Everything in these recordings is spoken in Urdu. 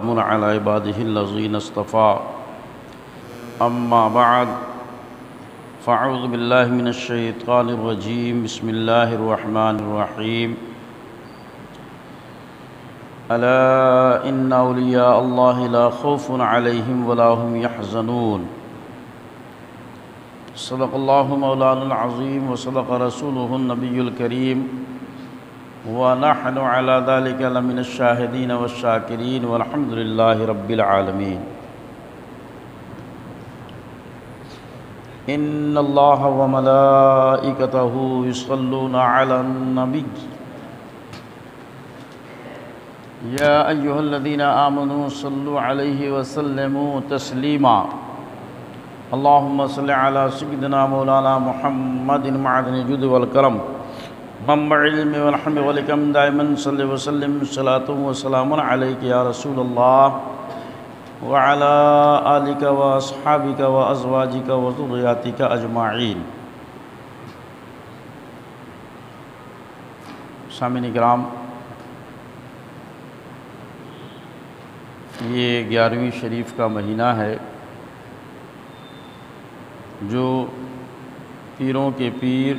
من على عباده الذين اصطفى أما بعد فأعوذ بالله من الشيطان الرجيم بسم الله الرحمن الرحيم ألا إن أولياء الله لا خوف عليهم ولا هم يحزنون صدق الله مولانا العظيم وصدق رسوله النبي الكريم ونحن على ذلك لمن الشاهدين والشاكرين والحمد لله رب العالمين إن الله وملائكته يصلون على النبي يا أيها الذين آمنوا صلوا عليه وسلموا تسليما اللهم صل على سيدنا مولانا محمد معدن الجود والكرم منبع العلم والحلم والحكم دائما صل وسلم صلاة وسلام عليك يا رسول الله وعلى آلك وأصحابك وأزواجك وذرياتك أجمعين. سامعین کرام، یہ 11ویں شریف کا مہینہ ہے جو پیروں کے پیر،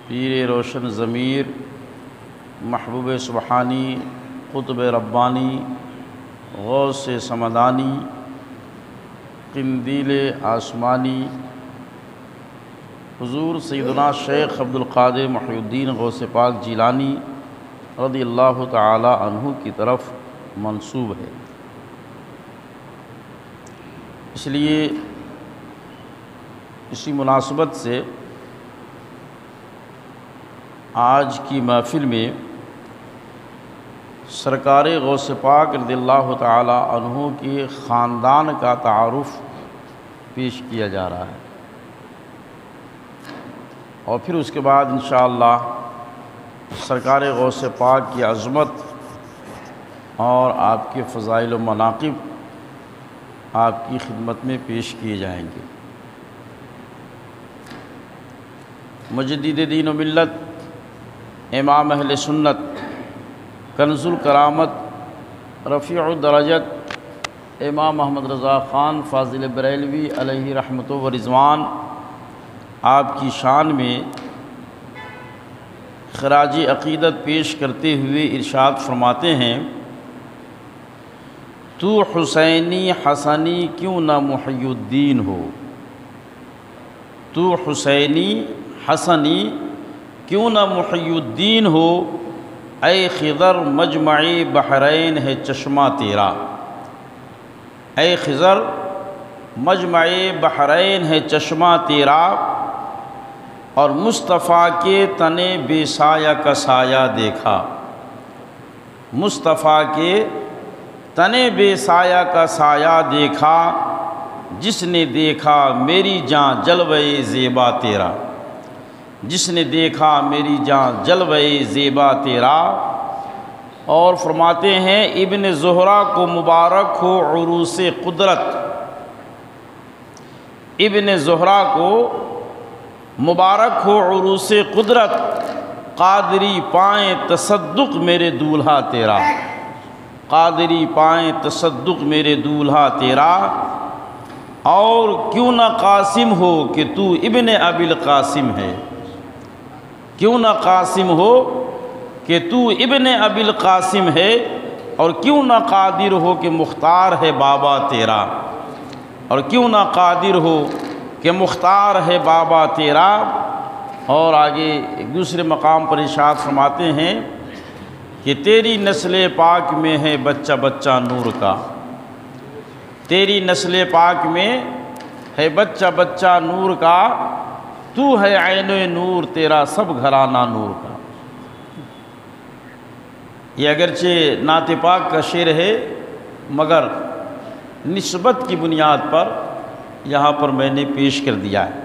پیر روشن ضمیر، محبوب سبحانی، قطب ربانی، غوث سمدانی، قندیل آسمانی، حضور سیدنا شیخ عبد القادر محی الدین غوث پاک جیلانی رضی اللہ تعالی عنہ کی طرف منسوب ہے. اس لیے اسی مناسبت سے آج کی محفل میں سرکار غوث پاک رضی اللہ تعالی عنہ کے خاندان کا تعارف پیش کیا جا رہا ہے، اور پھر اس کے بعد انشاءاللہ سرکار غوث پاک کی عظمت اور آپ کے فضائل و مناقب آپ کی خدمت میں پیش کیے جائیں گے. مجدد دین و ملت، امام اہل سنت، کنز الکرامت، رفیع الدرجت امام محمد رضا خان فاضل بریلوی علیہ رحمت و رضوان آپ کی شان میں خراج عقیدت پیش کرتے ہوئے ارشاد فرماتے ہیں: تو حسینی حسنی کیوں نہ محی الدین ہو، تو حسینی حسنی کیوں نہ محی الدین ہو، اے خضر مجمع بحرین ہے چشمہ تیرا، اے خضر مجمع بحرین ہے چشمہ تیرا، اور مصطفیٰ کے تنے بے سایہ کا سایہ دیکھا، مصطفیٰ کے تنے بے سایہ کا سایہ دیکھا، جس نے دیکھا میری جاں جلوہ زیبا تیرا، جس نے دیکھا میری جاں جلوہ زیبا تیرا. اور فرماتے ہیں ابن زہرا کو مبارک ہو عروس قدرت، ابن زہرا کو مبارک ہو عروس قدرت، قادری پائیں تصدق میرے دولہا تیرا، قادری پائیں تصدق میرے دولہا تیرا. اور کیوں نہ قاسم ہو کہ تو ابن ابی القاسم ہے، کیوں نہ قاسم ہو کہ تو ابن ابی القاسم ہے، اور کیوں نہ قادر ہو کہ مختار ہے بابا تیرا، اور کیوں نہ قادر ہو کہ مختار ہے بابا تیرا. اور آگے ایک دوسرے مقام پر ارشاد فرماتے ہیں کہ تیری نسل پاک میں ہے بچہ بچہ نور کا، تیری نسل پاک میں ہے بچہ بچہ نور کا، تو ہے عین نور تیرا سب گھرانہ نور کا. یہ اگرچہ نعت پاک کا شعر ہے، مگر نسبت کی بنیاد پر یہاں پر میں نے پیش کر دیا ہے.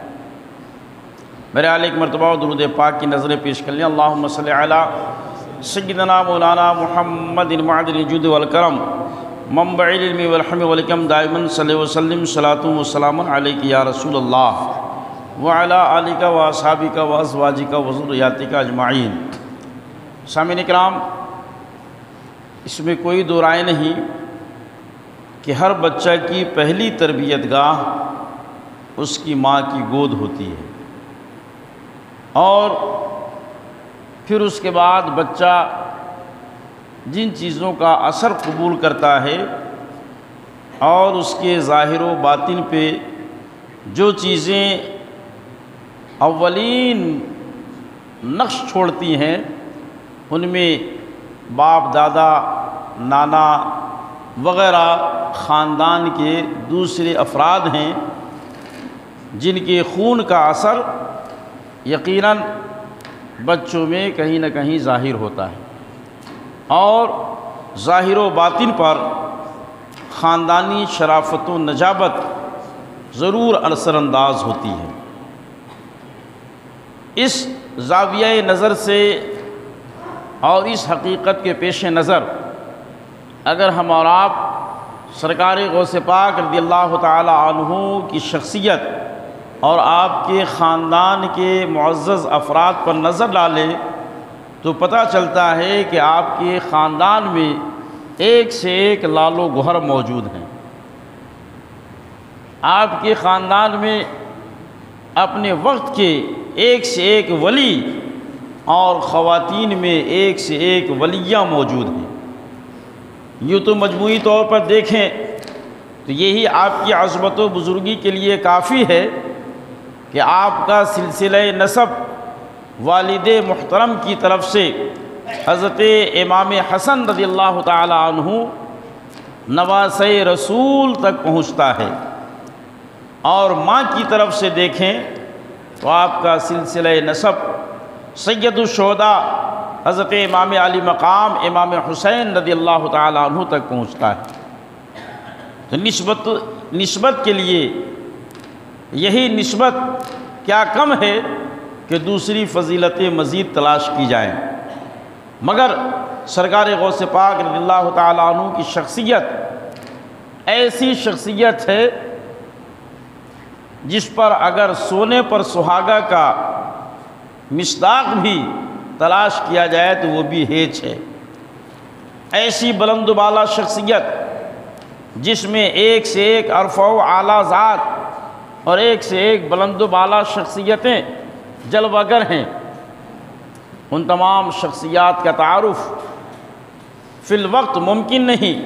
میرے علی ایک مرتبہ درود پاک کی نظریں پیش کر لیں. اللہم صلی علی سیدنا مولانا محمد معدن الجود والکرم منبع العلم والحلم والحکم دائما صلی وسلم صلاۃ وسلام علیک یا رسول اللہ وعلی آلک واصحابک وازواجک وذریاتک اجمعین. سامعین کرام، اس میں کوئی دو رائے نہیں کہ ہر بچہ کی پہلی تربیت گاہ اس کی ماں کی گود ہوتی ہے، اور پھر اس کے بعد بچہ جن چیزوں کا اثر قبول کرتا ہے اور اس کے ظاہر و باطن پہ جو چیزیں اولین نقش چھوڑتی ہیں، ان میں باپ، دادا، نانا وغیرہ خاندان کے دوسرے افراد ہیں جن کے خون کا اثر یقیناً بچوں میں کہیں نہ کہیں ظاہر ہوتا ہے، اور ظاہر و باطن پر خاندانی شرافت و نجابت ضرور اثر انداز ہوتی ہے۔ اس زاویہ نظر سے اور اس حقیقت کے پیش نظر اگر ہم اور آپ سرکار غوث پاک رضی اللہ تعالی عنہ کی شخصیت اور آپ کے خاندان کے معزز افراد پر نظر ڈالیں تو پتہ چلتا ہے کہ آپ کے خاندان میں ایک سے ایک لال و گوہر موجود ہیں۔ آپ کے خاندان میں اپنے وقت کے ایک سے ایک ولی اور خواتین میں ایک سے ایک ولیاں موجود ہیں۔ یوں تو مجموعی طور پر دیکھیں تو یہی آپ کی عظمت و بزرگی کے لیے کافی ہے کہ آپ کا سلسلہ نسب والد محترم کی طرف سے حضرت امام حسن رضی اللہ تعالی عنہ نواسۂ رسول تک پہنچتا ہے، اور ماں کی طرف سے دیکھیں تو آپ کا سلسلہ نسب سید الشہداء حضرت امام علی مقام امام حسین رضی اللہ تعالی عنہ تک پہنچتا ہے۔ تو نسبت کے لیے یہی نسبت کیا کم ہے کہ دوسری فضیلتیں مزید تلاش کی جائیں، مگر سرکار غوث پاک رضی اللہ تعالی عنہ کی شخصیت ایسی شخصیت ہے جس پر اگر سونے پر سہاگا کا مصداق بھی تلاش کیا جائے تو وہ بھی ہیچ ہے۔ ایسی بلند و بالا شخصیت جس میں ایک سے ایک عرفہ و اعلیٰ ذات اور ایک سے ایک بلند و بالا شخصیتیں جلوہ گر ہیں، ان تمام شخصیات کا تعارف فی الوقت ممکن نہیں،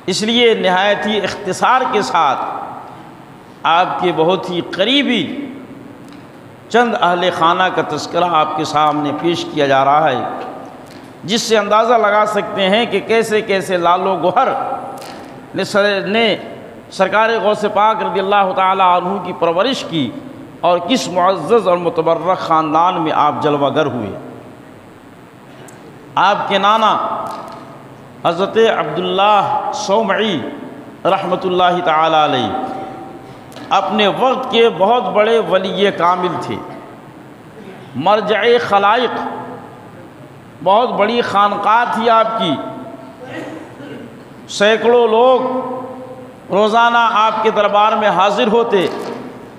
اس لیے نہایت ہی اختصار کے ساتھ آپ کے بہت ہی قریبی چند اہل خانہ کا تذکرہ آپ کے سامنے پیش کیا جا رہا ہے، جس سے اندازہ لگا سکتے ہیں کہ کیسے کیسے لال و گوہر نے سرکار غوث پاک رضی اللہ تعالی عنہ کی پرورش کی، اور کس معزز اور متبرک خاندان میں آپ جلوہ گر ہوئے۔ آپ کے نانا حضرت عبداللہ صومعی رحمۃ اللہ تعالی علیہ اپنے وقت کے بہت بڑے ولی کامل تھے، مرجع خلائق، بہت بڑی خانقاہ تھی آپ کی، سینکڑوں لوگ روزانہ آپ کے دربار میں حاضر ہوتے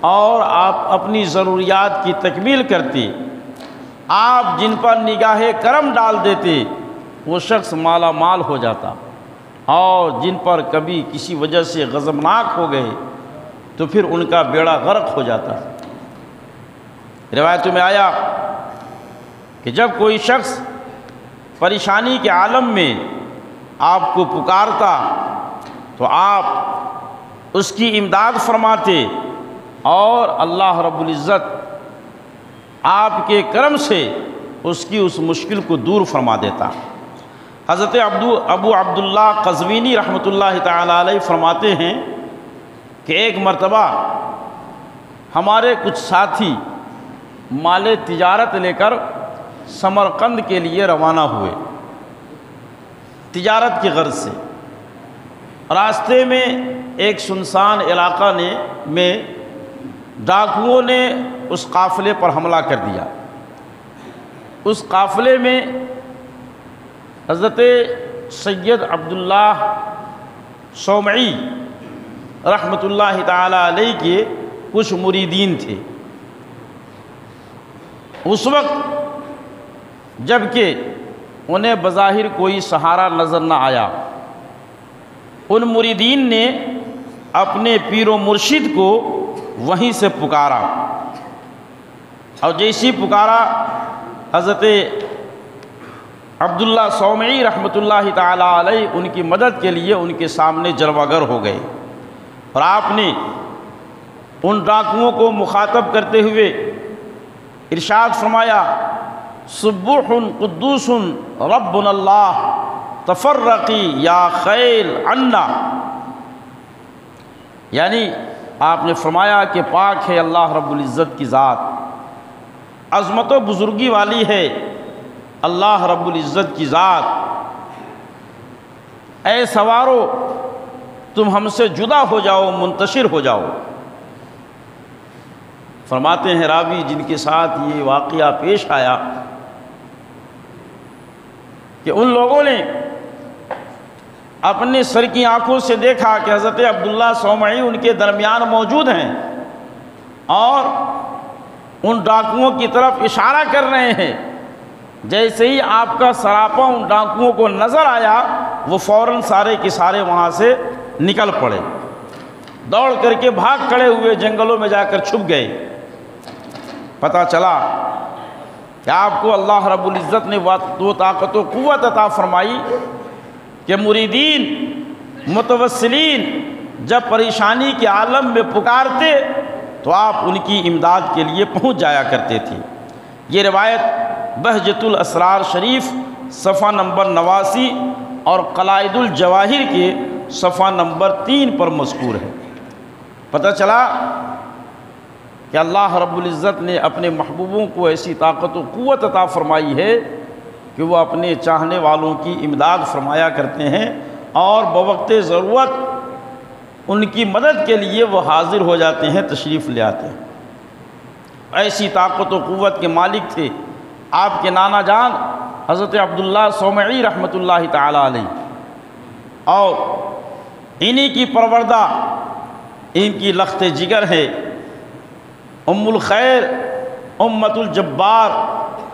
اور آپ اپنی ضروریات کی تکمیل کرتے۔ آپ جن پر نگاہ کرم ڈال دیتے وہ شخص مالا مال ہو جاتا، اور جن پر کبھی کسی وجہ سے غضبناک ہو گئے تو پھر ان کا بیڑا غرق ہو جاتا۔ روایتوں میں آیا کہ جب کوئی شخص پریشانی کے عالم میں آپ کو پکارتا تو آپ اس کی امداد فرماتے، اور اللہ رب العزت آپ کے کرم سے اس کی اس مشکل کو دور فرما دیتا۔ حضرت ابو عبداللہ قزوینی رحمۃ اللہ تعالی علیہ فرماتے ہیں کہ ایک مرتبہ ہمارے کچھ ساتھی مال تجارت لے کر سمرقند کے لیے روانہ ہوئے، تجارت کی غرض سے۔ راستے میں ایک سنسان علاقہ میں ڈاکوؤں نے اس قافلے پر حملہ کر دیا۔ اس قافلے میں حضرت سید عبداللہ صومعی رحمۃ اللہ تعالی علیہ کے کچھ مریدین تھے۔ اس وقت جب کہ انہیں بظاہر کوئی سہارا نظر نہ آیا۔ ان مریدین نے اپنے پیر و مرشد کو وہیں سے پکارا، اور جیسی پکارا حضرت عبداللہ صومعی رحمۃ اللہ تعالی علیہ ان کی مدد کے لیے ان کے سامنے جلوہ گر ہو گئے، اور آپ نے ان ڈاکوؤں کو مخاطب کرتے ہوئے ارشاد فرمایا، سبوح قدوس ربنا اللہ تفرقی یا خیل عنا، یعنی آپ نے فرمایا کہ پاک ہے اللہ رب العزت کی ذات، عظمت و بزرگی والی ہے اللہ رب العزت کی ذات، اے سوارو تم ہم سے جدا ہو جاؤ، منتشر ہو جاؤ۔ فرماتے ہیں راوی جن کے ساتھ یہ واقعہ پیش آیا کہ ان لوگوں نے اپنے سر کی آنکھوں سے دیکھا کہ حضرت عبداللہ صومعی ان کے درمیان موجود ہیں، اور ان ڈاکوؤں کی طرف اشارہ کر رہے ہیں۔ جیسے ہی آپ کا سراپا ان ڈاکوؤں کو نظر آیا، وہ فوراً سارے کے سارے وہاں سے نکل پڑے، دوڑ کر کے بھاگ کھڑے ہوئے جنگلوں میں جا کر چھپ گئے۔ پتہ چلا کہ آپ کو اللہ رب العزت نے وہ طاقت و قوت عطا فرمائی کہ مریدین متوسلین جب پریشانی کے عالم میں پکارتے تو آپ ان کی امداد کے لیے پہنچ جایا کرتے تھے۔ یہ روایت بہجت الاسرار شریف صفحہ نمبر 89 اور قلائد الجواہر کے صفحہ نمبر 3 پر مذکور ہے۔ پتہ چلا کہ اللہ رب العزت نے اپنے محبوبوں کو ایسی طاقت و قوت عطا فرمائی ہے کہ وہ اپنے چاہنے والوں کی امداد فرمایا کرتے ہیں، اور بوقت ضرورت ان کی مدد کے لیے وہ حاضر ہو جاتے ہیں، تشریف لے آتے ہیں۔ ایسی طاقت و قوت کے مالک تھے آپ کے نانا جان حضرت عبداللہ صومعی رحمۃ اللہ تعالی علیہ، اور انہی کی پروردہ ان کی لخت جگر ہے ام الخیر امت الجبار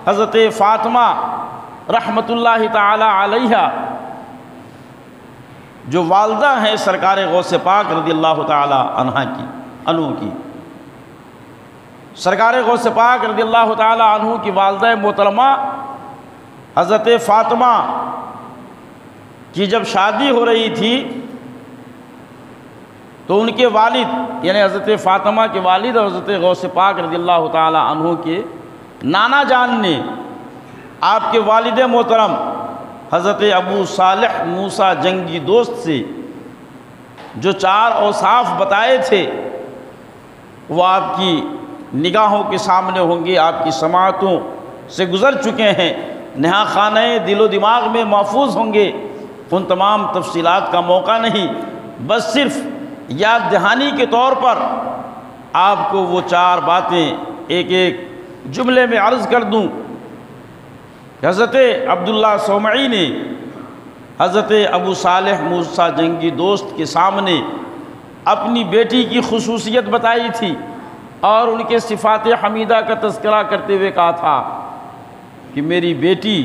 حضرت فاطمہ رحمۃ اللہ تعالی علیہ، جو والدہ ہیں سرکار غوث پاک رضی اللہ تعالی عنہ کی۔ سرکار غوث پاک رضی اللہ تعالی عنہ کی والدہ محترمہ حضرت فاطمہ کی جب شادی ہو رہی تھی تو ان کے والد یعنی حضرت فاطمہ کے والد اور حضرت غوث پاک رضی اللہ تعالی عنہ کے نانا جان نے آپ کے والد محترم حضرت ابو صالح موسیٰ جنگی دوست سے جو 4 اوصاف بتائے تھے وہ آپ کی نگاہوں کے سامنے ہوں گے، آپ کی سماعتوں سے گزر چکے ہیں، نہا خانہ دل و دماغ میں محفوظ ہوں گے۔ ان تمام تفصیلات کا موقع نہیں، بس صرف یاد دہانی کے طور پر آپ کو وہ 4 باتیں ایک ایک جملے میں عرض کر دوں کہ حضرت عبداللہ صومعی نے حضرت ابو صالح موسیٰ جنگی دوست کے سامنے اپنی بیٹی کی خصوصیت بتائی تھی، اور ان کے صفات حمیدہ کا تذکرہ کرتے ہوئے کہا تھا کہ میری بیٹی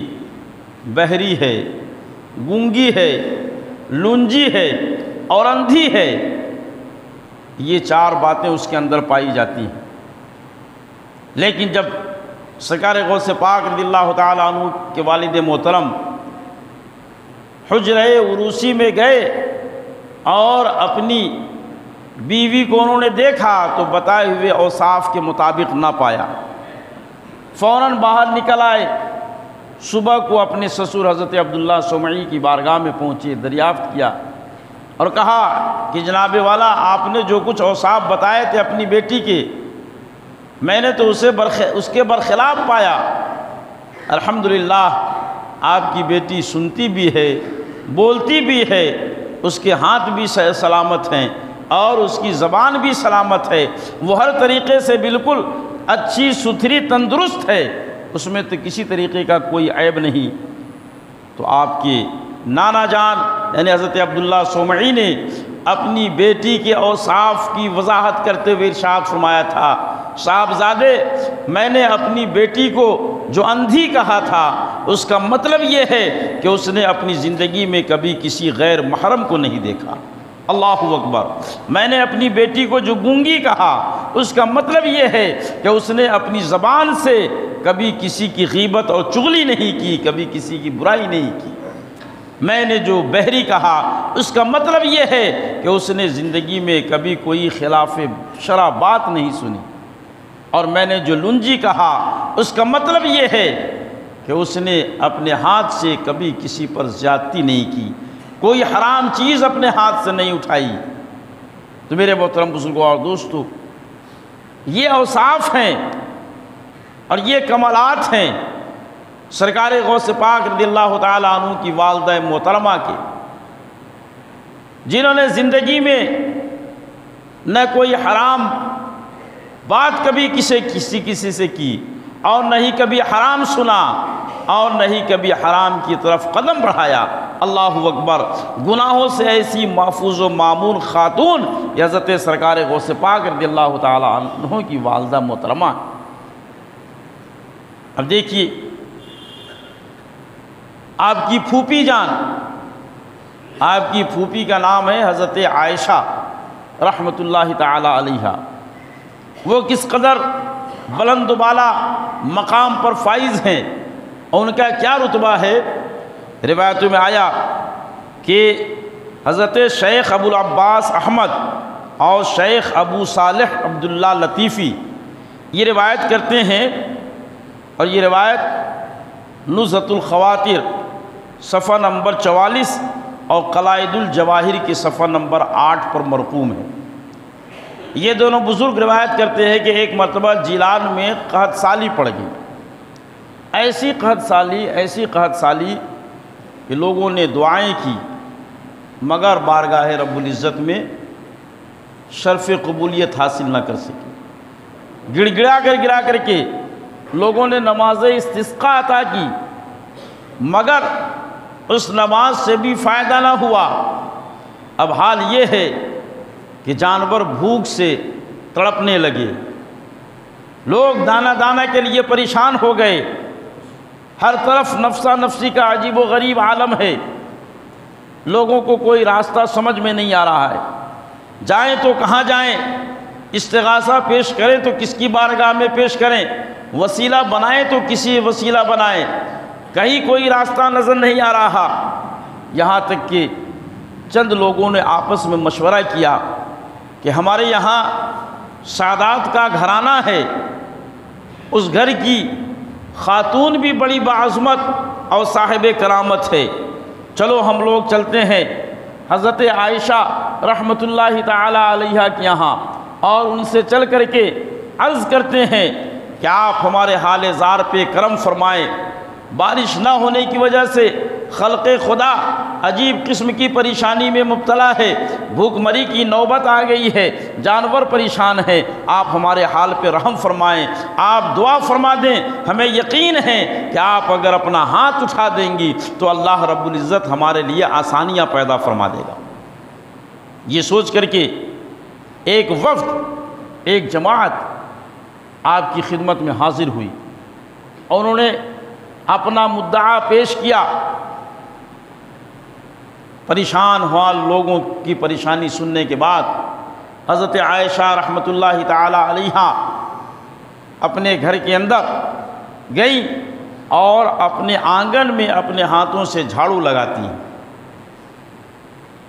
بہری ہے، گونگی ہے، لونجی ہے اور اندھی ہے۔ یہ 4 باتیں اس کے اندر پائی جاتی ہیں، لیکن جب سرکار غوث پاک رضی اللہ تعالیٰ عنہ کے والد محترم حجرہ عروسی میں گئے اور اپنی بیوی کو انہوں نے دیکھا تو بتائے ہوئے اوصاف کے مطابق نہ پایا، فوراً باہر نکل آئے۔ صبح کو اپنے سسر حضرت عبداللہ صومعی کی بارگاہ میں پہنچے، دریافت کیا اور کہا کہ جناب والا آپ نے جو کچھ اوصاف بتائے تھے اپنی بیٹی کے، میں نے تو اس کے برخلاف پایا۔ الحمدللہ آپ کی بیٹی سنتی بھی ہے، بولتی بھی ہے، اس کے ہاتھ بھی سلامت ہیں اور اس کی زبان بھی سلامت ہے، وہ ہر طریقے سے بالکل اچھی ستھری تندرست ہے، اس میں تو کسی طریقے کا کوئی عیب نہیں۔ تو آپ کے نانا جان یعنی حضرت عبداللہ صومعی نے اپنی بیٹی کے اوصاف کی وضاحت کرتے ہوئے ارشاد فرمایا تھا، صاحبزادے میں نے اپنی بیٹی کو جو اندھی کہا تھا اس کا مطلب یہ ہے کہ اس نے اپنی زندگی میں کبھی کسی غیر محرم کو نہیں دیکھا۔ اللہ اکبر۔ میں نے اپنی بیٹی کو جو گونگی کہا اس کا مطلب یہ ہے کہ اس نے اپنی زبان سے کبھی کسی کی غیبت اور چغلی نہیں کی، کبھی کسی کی برائی نہیں کی۔ میں نے جو بحری کہا اس کا مطلب یہ ہے کہ اس نے زندگی میں کبھی کوئی خلاف شرع بات نہیں سنی۔ اور میں نے جو لنجی کہا اس کا مطلب یہ ہے کہ اس نے اپنے ہاتھ سے کبھی کسی پر زیادتی نہیں کی، کوئی حرام چیز اپنے ہاتھ سے نہیں اٹھائی۔ تو میرے محترم بزرگوں اور دوستو، یہ اوصاف ہیں اور یہ کمالات ہیں سرکار غوث پاک رضی اللہ تعالیٰ عنہ کی والدہ محترمہ کے، جنہوں نے زندگی میں نہ کوئی حرام بات کبھی کسی سے کی، اور نہ ہی کبھی حرام سنا، اور نہ ہی کبھی حرام کی طرف قدم بڑھایا۔ اللہ اکبر۔ گناہوں سے ایسی محفوظ و معمون خاتون حضرت سرکار غوث پاک رضی اللہ تعالیٰ عنہ کی والدہ محترمہ۔ اب دیکھیے، آپ کی پھوپھی جان، آپ کی پھوپھی کا نام ہے حضرت عائشہ رحمۃ اللہ تعالی علیہا۔ وہ کس قدر بلند و بالا مقام پر فائز ہیں اور ان کا کیا رتبہ ہے؟ روایتوں میں آیا کہ حضرت شیخ ابو العباس احمد اور شیخ ابو صالح عبداللہ لطیفی یہ روایت کرتے ہیں، اور یہ روایت نزہۃ الخواطر صفحہ نمبر 44 اور قلائد الجواہر کی صفحہ نمبر 8 پر مرقوم ہے۔ یہ دونوں بزرگ روایت کرتے ہیں کہ ایک مرتبہ جیلان میں قحط سالی پڑ گئی، ایسی قحط سالی کہ لوگوں نے دعائیں کی مگر بارگاہ رب العزت میں شرف قبولیت حاصل نہ کر سکی۔ گڑا کر کے لوگوں نے نماز استسقاء عطا کی مگر اس نماز سے بھی فائدہ نہ ہوا۔ اب حال یہ ہے کہ جانور بھوک سے تڑپنے لگے، لوگ دانہ کے لیے پریشان ہو گئے، ہر طرف نفسا نفسی کا عجیب و غریب عالم ہے، لوگوں کو کوئی راستہ سمجھ میں نہیں آ رہا ہے، جائیں تو کہاں جائیں، استغاثہ پیش کریں تو کس کی بارگاہ میں پیش کریں، وسیلہ بنائیں تو کسی وسیلہ بنائیں، کہیں کوئی راستہ نظر نہیں آ رہا۔ یہاں تک کہ چند لوگوں نے آپس میں مشورہ کیا کہ ہمارے یہاں سادات کا گھرانہ ہے، اس گھر کی خاتون بھی بڑی باعظمت اور صاحب کرامت ہے، چلو ہم لوگ چلتے ہیں حضرت عائشہ رحمۃ اللہ تعالی علیہا کے یہاں، اور ان سے چل کر کے عرض کرتے ہیں کہ آپ ہمارے حال زار پہ کرم فرمائیں۔ بارش نہ ہونے کی وجہ سے خلق خدا عجیب قسم کی پریشانی میں مبتلا ہے، بھوک مری کی نوبت آ گئی ہے، جانور پریشان ہیں، آپ ہمارے حال پہ رحم فرمائیں، آپ دعا فرما دیں، ہمیں یقین ہے کہ آپ اگر اپنا ہاتھ اٹھا دیں گی تو اللہ رب العزت ہمارے لیے آسانیاں پیدا فرما دے گا۔ یہ سوچ کر کے ایک وفد، ایک جماعت آپ کی خدمت میں حاضر ہوئی اور انہوں نے اپنا مدعا پیش کیا۔ پریشان ہوا لوگوں کی پریشانی سننے کے بعد حضرت عائشہ رحمۃ اللہ تعالی علیہا اپنے گھر کے اندر گئی اور اپنے آنگن میں اپنے ہاتھوں سے جھاڑو لگاتی ہیں۔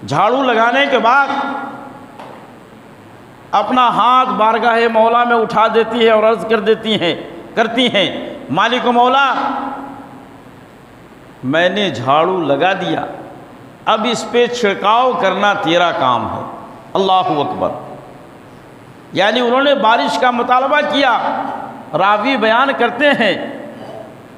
جھاڑو لگانے کے بعد اپنا ہاتھ بارگاہ مولا میں اٹھا دیتی ہے اور عرض کرتی ہیں مالک و مولا، میں نے جھاڑو لگا دیا، اب اس پہ چھڑکاؤ کرنا تیرا کام ہے۔ اللہ اکبر۔ یعنی انہوں نے بارش کا مطالبہ کیا۔ راوی بیان کرتے ہیں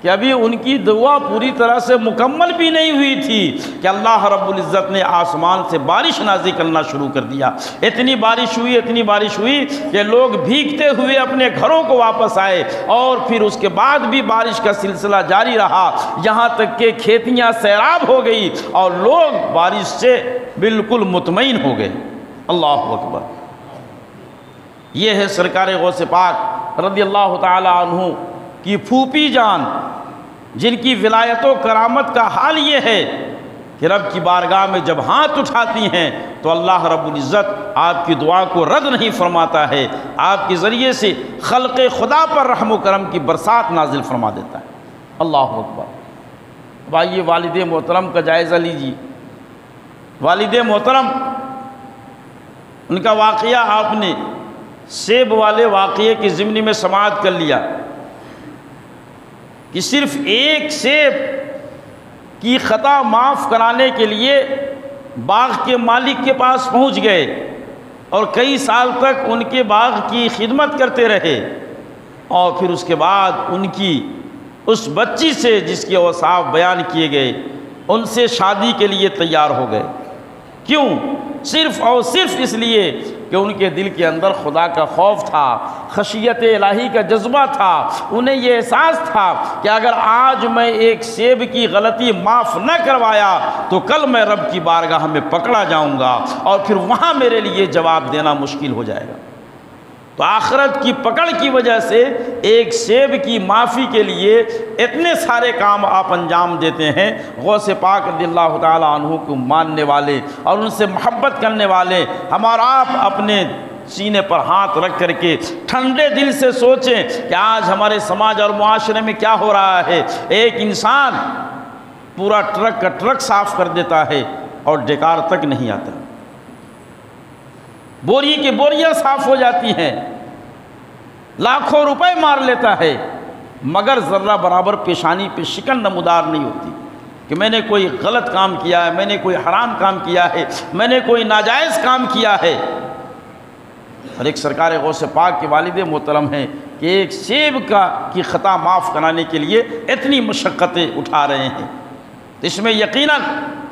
کہ ابھی ان کی دعا پوری طرح سے مکمل بھی نہیں ہوئی تھی کہ اللہ رب العزت نے آسمان سے بارش نازل کرنا شروع کر دیا۔ اتنی بارش ہوئی کہ لوگ بھیگتے ہوئے اپنے گھروں کو واپس آئے، اور پھر اس کے بعد بھی بارش کا سلسلہ جاری رہا، یہاں تک کہ کھیتیاں سیراب ہو گئی اور لوگ بارش سے بالکل مطمئن ہو گئے۔ اللہ اکبر۔ یہ ہے سرکار غوث پاک رضی اللہ تعالی عنہ کی پھوپھی جان، جن کی ولایت و کرامت کا حال یہ ہے کہ رب کی بارگاہ میں جب ہاتھ اٹھاتی ہیں تو اللہ رب العزت آپ کی دعا کو رد نہیں فرماتا ہے، آپ کے ذریعے سے خلق خدا پر رحم و کرم کی برسات نازل فرما دیتا ہے۔ اللہ اکبر۔ اب آئیے والد محترم کا جائزہ لیجیے۔ والد محترم، ان کا واقعہ آپ نے سیب والے واقعے کے ضمن میں سماعت کر لیا کہ صرف ایک سیب کی خطا معاف کرانے کے لیے باغ کے مالک کے پاس پہنچ گئے اور کئی سال تک ان کے باغ کی خدمت کرتے رہے، اور پھر اس کے بعد ان کی اس بچی سے جس کے اوصاف بیان کیے گئے ان سے شادی کے لیے تیار ہو گئے۔ کیوں؟ صرف اور صرف اس لیے کہ ان کے دل کے اندر خدا کا خوف تھا، خشیت الہی کا جذبہ تھا، انہیں یہ احساس تھا کہ اگر آج میں ایک سیب کی غلطی معاف نہ کروایا تو کل میں رب کی بارگاہ میں پکڑا جاؤں گا اور پھر وہاں میرے لیے جواب دینا مشکل ہو جائے گا۔ تو آخرت کی پکڑ کی وجہ سے ایک سیب کی معافی کے لیے اتنے سارے کام آپ انجام دیتے ہیں۔ غوث پاک رضی اللہ تعالیٰ عنہ کو ماننے والے اور ان سے محبت کرنے والے ہمارا آپ اپنے سینے پر ہاتھ رکھ کر کے ٹھنڈے دل سے سوچیں کہ آج ہمارے سماج اور معاشرے میں کیا ہو رہا ہے۔ ایک انسان پورا ٹرک کا ٹرک صاف کر دیتا ہے اور ڈکار تک نہیں آتا، بوری کی بوریاں صاف ہو جاتی ہیں، لاکھوں روپے مار لیتا ہے، مگر ذرہ برابر پیشانی پہ شکن نمودار نہیں ہوتی کہ میں نے کوئی غلط کام کیا ہے، میں نے کوئی حرام کام کیا ہے، میں نے کوئی ناجائز کام کیا ہے۔ اور ایک سرکار غوث پاک کے والد محترم ہیں کہ ایک سیب کی خطا معاف کرانے کے لیے اتنی مشقتیں اٹھا رہے ہیں۔ اس میں یقیناً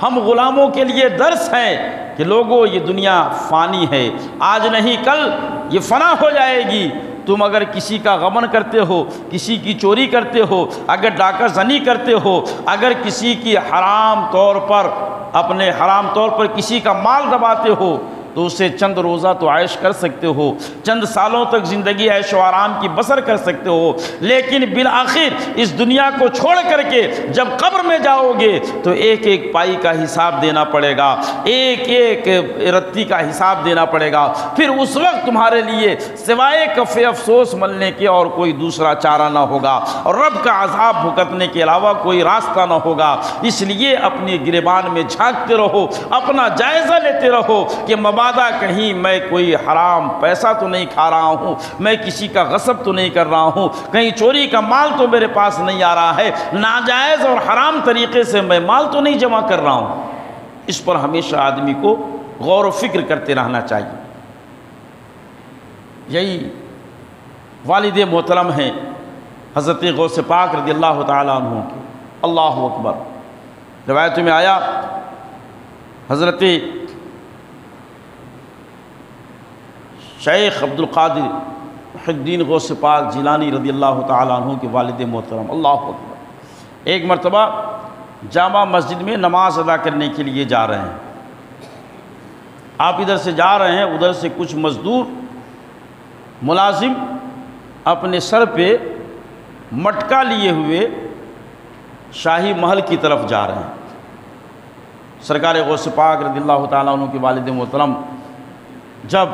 ہم غلاموں کے لیے درس ہے کہ لوگوں یہ دنیا فانی ہے، آج نہیں کل یہ فنا ہو جائے گی۔ تم اگر کسی کا غبن کرتے ہو، کسی کی چوری کرتے ہو، اگر ڈاکہ زنی کرتے ہو، اگر کسی کی حرام طور پر کسی کا مال دباتے ہو تو اسے چند روزہ تو عائش کر سکتے ہو، چند سالوں تک زندگی عیش و آرام کی بسر کر سکتے ہو، لیکن بالآخر اس دنیا کو چھوڑ کر کے جب قبر میں جاؤ گے تو ایک ایک پائی کا حساب دینا پڑے گا، ایک ایک رتی کا حساب دینا پڑے گا۔ پھر اس وقت تمہارے لیے سوائے کف افسوس ملنے کے اور کوئی دوسرا چارہ نہ ہوگا اور رب کا عذاب بھگتنے کے علاوہ کوئی راستہ نہ ہوگا۔ اس لیے اپنی گریبان میں جھانکتے رہو، اپنا جائزہ لیتے رہو کہ مبادا کہیں میں کوئی حرام پیسہ تو نہیں کھا رہا ہوں، میں کسی کا غصب تو نہیں کر رہا ہوں، کہیں چوری کا مال تو میرے پاس نہیں آ رہا ہے، ناجائز اور حرام طریقے سے میں مال تو نہیں جمع کر رہا ہوں۔ اس پر ہمیشہ آدمی کو غور و فکر کرتے رہنا چاہیے۔ یہی والد محترم ہیں حضرت غوث پاک رضی اللہ تعالیٰ عنہ کے۔ اللہ اکبر۔ روایت میں آیا حضرت شیخ عبد القادر محی الدین غوث پاک جیلانی رضی اللہ تعالیٰ عنہ کے والد محترم، اللہ اکبر، ایک مرتبہ جامع مسجد میں نماز ادا کرنے کے لیے جا رہے ہیں۔ آپ ادھر سے جا رہے ہیں، ادھر سے کچھ مزدور ملازم اپنے سر پہ مٹکا لیے ہوئے شاہی محل کی طرف جا رہے ہیں۔ سرکار غوث پاک رضی اللہ تعالیٰ عنہ کے والد محترم جب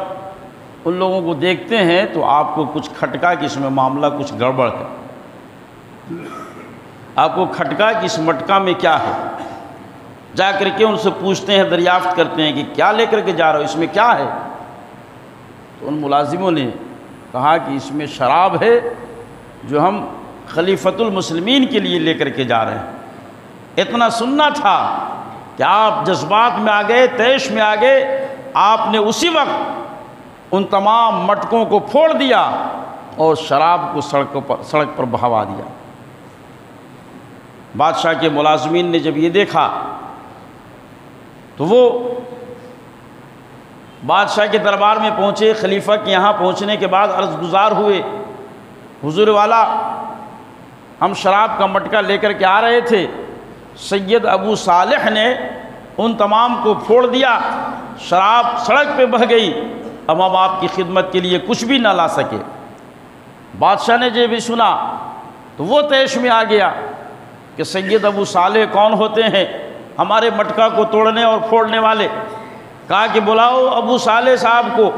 ان لوگوں کو دیکھتے ہیں تو آپ کو کچھ کھٹکا کہ اس میں معاملہ کچھ گڑبڑ ہے، آپ کو کھٹکا کہ اس مٹکا میں کیا ہے۔ جا کر کے ان سے پوچھتے ہیں، دریافت کرتے ہیں کہ کیا لے کر کے جا رہے ہو، اس میں کیا ہے؟ تو ان ملازموں نے کہا کہ اس میں شراب ہے جو ہم خلیفۃ المسلمین کے لیے لے کر کے جا رہے ہیں۔ اتنا سننا تھا کہ آپ جذبات میں آ گئے، طیش میں آ گئے، آپ نے اسی وقت ان تمام مٹکوں کو پھوڑ دیا اور شراب کو سڑک پر بہوا دیا۔ بادشاہ کے ملازمین نے جب یہ دیکھا تو وہ بادشاہ کے دربار میں پہنچے۔ خلیفہ کے یہاں پہنچنے کے بعد عرض گزار ہوئے، حضور والا ہم شراب کا مٹکا لے کر کے آ رہے تھے، سید ابو صالح نے ان تمام کو پھوڑ دیا، شراب سڑک پہ بہہ گئی، اب ہم آپ کی خدمت کے لیے کچھ بھی نہ لا سکے۔ بادشاہ نے جب بھی سنا تو وہ طیش میں آ گیا کہ سید ابو صالح کون ہوتے ہیں ہمارے مٹکا کو توڑنے اور پھوڑنے والے. کہا کہ بلاؤ ابو صالح صاحب کو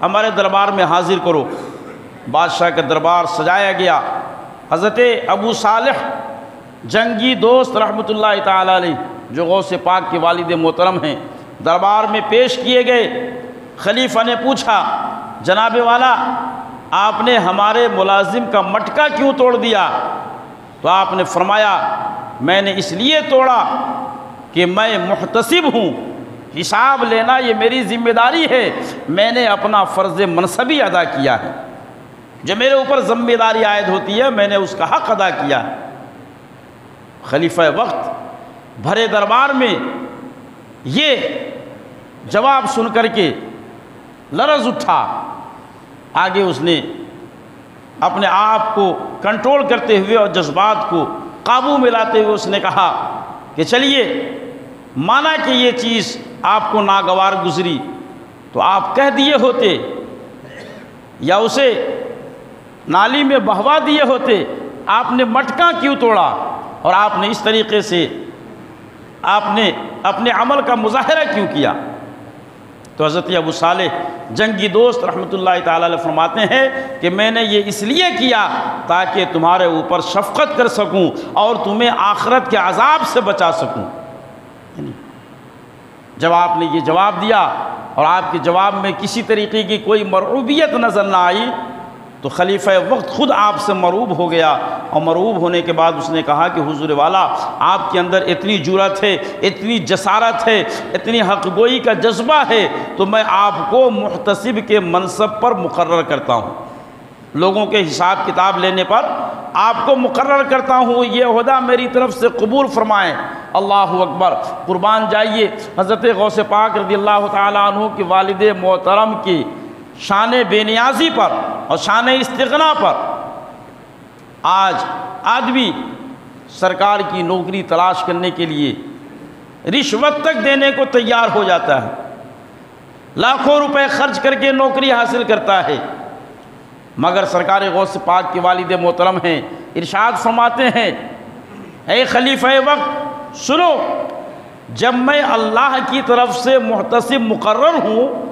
ہمارے دربار میں حاضر کرو. بادشاہ کا دربار سجایا گیا. حضرت ابو صالح جنگی دوست رحمۃ اللہ تعالی علیہ جو غوث پاک کے والد محترم ہیں دربار میں پیش کیے گئے. خلیفہ نے پوچھا جناب والا آپ نے ہمارے ملازم کا مٹکا کیوں توڑ دیا؟ تو آپ نے فرمایا میں نے اس لیے توڑا کہ میں محتسب ہوں، حساب لینا یہ میری ذمہ داری ہے، میں نے اپنا فرض منصبی ادا کیا ہے، جو میرے اوپر ذمہ داری عائد ہوتی ہے میں نے اس کا حق ادا کیا ہے. خلیفہ وقت بھرے دربار میں یہ جواب سن کر کے لرز اٹھا. آگے اس نے اپنے آپ کو کنٹرول کرتے ہوئے اور جذبات کو قابو میں لاتے ہوئے اس نے کہا کہ چلیے مانا کہ یہ چیز آپ کو ناگوار گزری تو آپ کہہ دیے ہوتے یا اسے نالی میں بہوا دیے ہوتے، آپ نے مٹکا کیوں توڑا اور آپ نے اس طریقے سے آپ نے اپنے عمل کا مظاہرہ کیوں کیا؟ تو حضرت ابو صالح جنگی دوست رحمۃ اللہ تعالی علیہ فرماتے ہیں کہ میں نے یہ اس لیے کیا تاکہ تمہارے اوپر شفقت کر سکوں اور تمہیں آخرت کے عذاب سے بچا سکوں. جب آپ نے یہ جواب دیا اور آپ کے جواب میں کسی طریقے کی کوئی مرعوبیت نظر نہ آئی تو خلیفہ وقت خود آپ سے مرعوب ہو گیا. اور مرعوب ہونے کے بعد اس نے کہا کہ حضور والا آپ کے اندر اتنی جرأت ہے، اتنی جسارت ہے، اتنی حق گوئی کا جذبہ ہے تو میں آپ کو محتسب کے منصب پر مقرر کرتا ہوں، لوگوں کے حساب کتاب لینے پر آپ کو مقرر کرتا ہوں، یہ عہدہ میری طرف سے قبول فرمائیں. اللہ اکبر، قربان جائیے حضرت غوث پاک رضی اللہ تعالیٰ عنہ کے والد محترم کی شان بے نیازی پر اور شان استغنا پر آج آدمی سرکار کی نوکری تلاش کرنے کے لیے رشوت تک دینے کو تیار ہو جاتا ہے، لاکھوں روپے خرچ کر کے نوکری حاصل کرتا ہے. مگر سرکار غوث پاک کے والد محترم ہیں، ارشاد فرماتے ہیں اے خلیفہ وقت سنو، جب میں اللہ کی طرف سے محتسب مقرر ہوں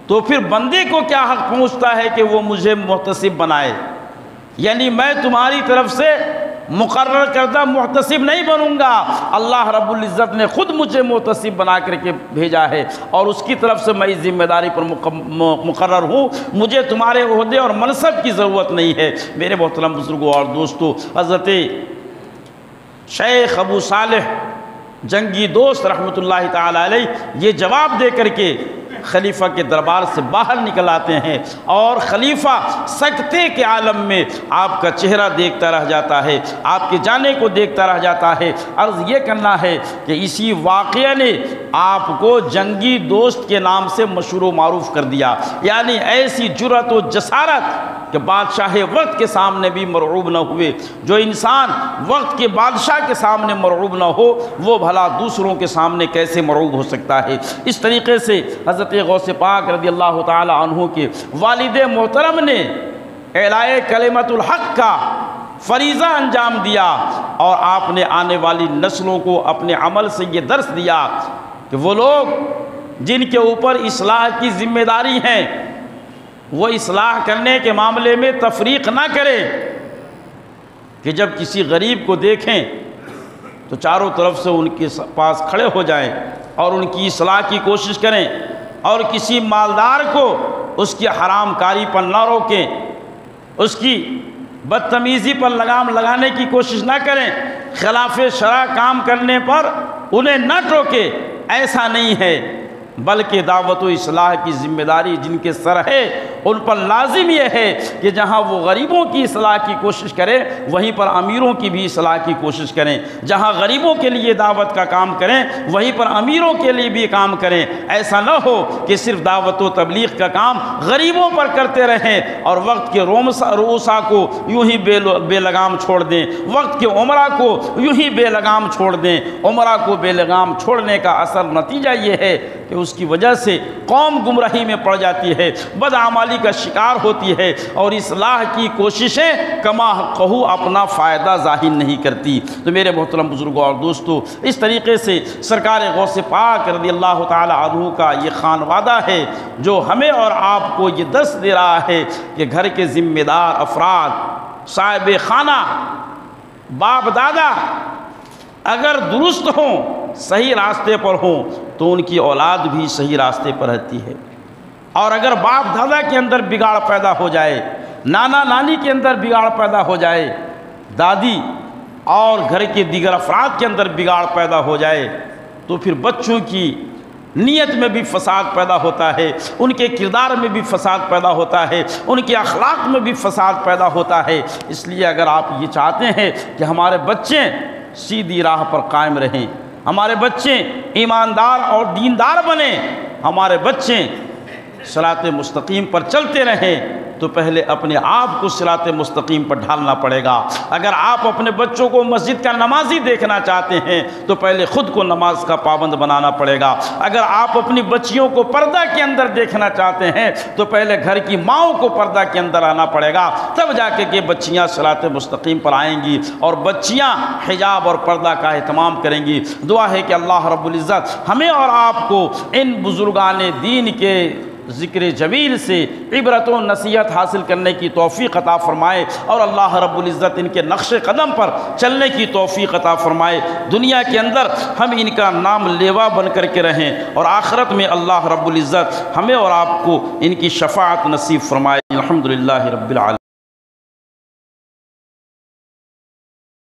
تو پھر بندے کو کیا حق پہنچتا ہے کہ وہ مجھے محتسب بنائے؟ یعنی میں تمہاری طرف سے مقرر کردہ محتسب نہیں بنوں گا، اللہ رب العزت نے خود مجھے محتسب بنا کر کے بھیجا ہے اور اس کی طرف سے میں اس ذمہ داری پر مقرر ہوں، مجھے تمہارے عہدے اور منصب کی ضرورت نہیں ہے. میرے محترم بزرگوں اور دوستو، حضرت شیخ ابو صالح جنگی دوست رحمۃ اللہ تعالی علیہ یہ جواب دے کر کے خلیفہ کے دربار سے باہر نکل آتے ہیں اور خلیفہ سکتے کے عالم میں آپ کا چہرہ دیکھتا رہ جاتا ہے، آپ کے جانے کو دیکھتا رہ جاتا ہے. عرض یہ کرنا ہے کہ اسی واقعے نے آپ کو جنگی دوست کے نام سے مشہور و معروف کر دیا، یعنی ایسی جرأت و جسارت کہ بادشاہ وقت کے سامنے بھی مرعوب نہ ہوئے. جو انسان وقت کے بادشاہ کے سامنے مرعوب نہ ہو وہ بھلا دوسروں کے سامنے کیسے مرعوب ہو سکتا ہے؟ اس طریقے سے حضرت غوث پاک رضی اللہ تعالی عنہ کے والد محترم نے اعلائے کلمت الحق کا فریضہ انجام دیا اور آپ نے آنے والی نسلوں کو اپنے عمل سے یہ درس دیا کہ وہ لوگ جن کے اوپر اصلاح کی ذمہ داری ہیں وہ اصلاح کرنے کے معاملے میں تفریق نہ کریں کہ جب کسی غریب کو دیکھیں تو چاروں طرف سے ان کے پاس کھڑے ہو جائیں اور ان کی اصلاح کی کوشش کریں، اور کسی مالدار کو اس کی حرام کاری پر نہ روکیں، اس کی بدتمیزی پر لگام لگانے کی کوشش نہ کریں، خلاف شرع کام کرنے پر انہیں نہ ٹوکیں. ایسا نہیں ہے، بلکہ دعوت و اصلاح کی ذمہ داری جن کے سر ہے ان پر لازم یہ ہے کہ جہاں وہ غریبوں کی اصلاح کی کوشش کریں وہیں پر امیروں کی بھی اصلاح کی کوشش کریں، جہاں غریبوں کے لیے دعوت کا کام کریں وہیں پر امیروں کے لیے بھی کام کریں. ایسا نہ ہو کہ صرف دعوت و تبلیغ کا کام غریبوں پر کرتے رہیں اور وقت کے رؤسا کو یوں ہی بے لگام چھوڑ دیں، وقت کے عمرہ کو یوں ہی بے لگام چھوڑ دیں. عمرہ کو بے لگام چھوڑنے کا اثر نتیجہ یہ ہے کہ اس کی وجہ سے قوم گمراہی میں پڑ جاتی ہے، بدعمالی بیماری کا شکار ہوتی ہے اور اصلاح کی کوششیں کما کہو اپنا فائدہ ظاہر نہیں کرتی۔ تو میرے محترم بزرگوں اور دوستو، اس طریقے سے سرکار غوث پاک رضی اللہ تعالی عنہ کا یہ خانوادہ ہے جو ہمیں اور آپ کو یہ درس دے رہا ہے کہ گھر کے ذمہ دار افراد، صاحب خانہ، باپ دادا اگر درست ہوں، صحیح راستے پر ہوں، تو ان کی اولاد بھی صحیح راستے پر رہتی ہے۔ اور اگر باپ دادا کے اندر بگاڑ پیدا ہو جائے، نانا نانی کے اندر بگاڑ پیدا ہو جائے، دادی اور گھر کے دیگر افراد کے اندر بگاڑ پیدا ہو جائے، تو پھر بچوں کی نیت میں بھی فساد پیدا ہوتا ہے، ان کے کردار میں بھی فساد پیدا ہوتا ہے، ان کے اخلاق میں بھی فساد پیدا ہوتا ہے۔ اس لیے اگر آپ یہ چاہتے ہیں کہ ہمارے بچے سیدھی راہ پر قائم رہیں، ہمارے بچے ایماندار اور دیندار بنیں، ہمارے بچے صراط مستقیم پر چلتے رہیں، تو پہلے اپنے آپ کو صراط مستقیم پر ڈھالنا پڑے گا۔ اگر آپ اپنے بچوں کو مسجد کا نمازی دیکھنا چاہتے ہیں تو پہلے خود کو نماز کا پابند بنانا پڑے گا۔ اگر آپ اپنی بچیوں کو پردہ کے اندر دیکھنا چاہتے ہیں تو پہلے گھر کی ماؤں کو پردہ کے اندر آنا پڑے گا، تب جا کے بچیاں صراط مستقیم پر آئیں گی اور بچیاں حجاب اور پردہ کا اہتمام کریں گی۔ دعا ہے کہ اللہ رب العزت ہمیں اور آپ کو ان بزرگان دین کے ذکر جمیل سے عبرت و نصیحت حاصل کرنے کی توفیق عطا فرمائے، اور اللہ رب العزت ان کے نقش قدم پر چلنے کی توفیق عطا فرمائے۔ دنیا کے اندر ہم ان کا نام لیوا بن کر کے رہیں، اور آخرت میں اللہ رب العزت ہمیں اور آپ کو ان کی شفاعت نصیب فرمائے۔ الحمدللہ رب العالمین۔